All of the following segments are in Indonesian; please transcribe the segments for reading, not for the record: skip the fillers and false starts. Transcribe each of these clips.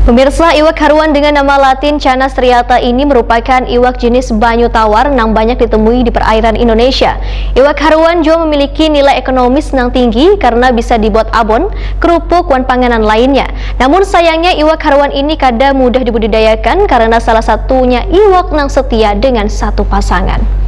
Pemirsa, iwak haruan dengan nama latin Canas striata ini merupakan iwak jenis banyu tawar yang banyak ditemui di perairan Indonesia. Iwak haruan juga memiliki nilai ekonomis yang tinggi karena bisa dibuat abon, kerupuk, dan panganan lainnya. Namun sayangnya iwak haruan ini kadang mudah dibudidayakan karena salah satunya iwak yang setia dengan satu pasangan.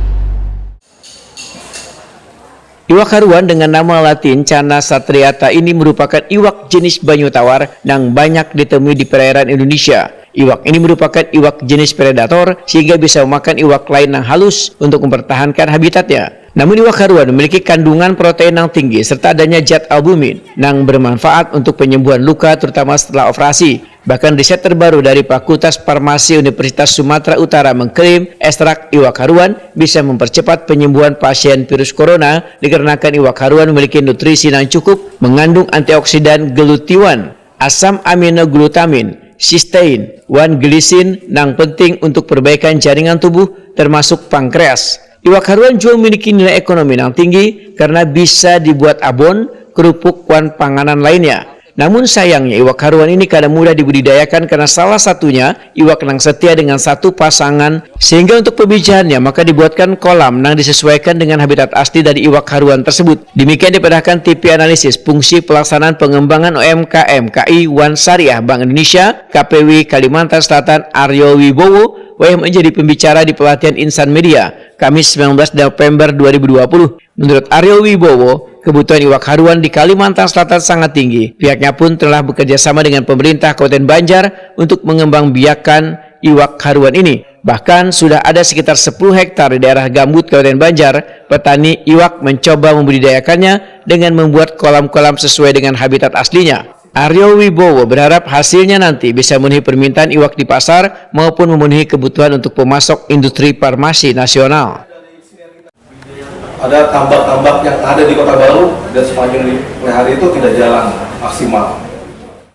Iwak haruan dengan nama latin Canas striata ini merupakan iwak jenis banyu tawar yang banyak ditemui di perairan Indonesia. Iwak ini merupakan iwak jenis predator sehingga bisa memakan iwak lain yang halus untuk mempertahankan habitatnya. Namun iwak haruan memiliki kandungan protein yang tinggi serta adanya zat albumin yang bermanfaat untuk penyembuhan luka terutama setelah operasi. Bahkan riset terbaru dari Fakultas Farmasi Universitas Sumatera Utara mengklaim ekstrak iwak haruan bisa mempercepat penyembuhan pasien virus corona dikarenakan iwak haruan memiliki nutrisi yang cukup, mengandung antioksidan glutathione, asam aminoglutamin, sistein, dan glisin yang penting untuk perbaikan jaringan tubuh termasuk pankreas. Iwak haruan juga memiliki nilai ekonomi yang tinggi karena bisa dibuat abon, kerupuk, dan panganan lainnya. Namun sayangnya iwak haruan ini kadang mudah dibudidayakan karena salah satunya iwak yang setia dengan satu pasangan, sehingga untuk pemijahannya maka dibuatkan kolam yang disesuaikan dengan habitat asli dari iwak haruan tersebut. Demikian diperlihatkan TV analisis fungsi pelaksanaan pengembangan UMKM KI Wan Syariah Bank Indonesia KPW Kalimantan Selatan Aryo Wibowo yang menjadi pembicara di pelatihan Insan Media Kamis 19 November 2020. Menurut Aryo Wibowo, kebutuhan iwak haruan di Kalimantan Selatan sangat tinggi. Pihaknya pun telah bekerja sama dengan pemerintah Kabupaten Banjar untuk mengembangbiakan iwak haruan ini. Bahkan sudah ada sekitar 10 hektar di daerah gambut Kabupaten Banjar, petani iwak mencoba membudidayakannya dengan membuat kolam-kolam sesuai dengan habitat aslinya. Aryo Wibowo berharap hasilnya nanti bisa memenuhi permintaan iwak di pasar maupun memenuhi kebutuhan untuk pemasok industri farmasi nasional. Ada tambak-tambak yang ada di Kota Baru dan sepanjang hari itu tidak jalan maksimal.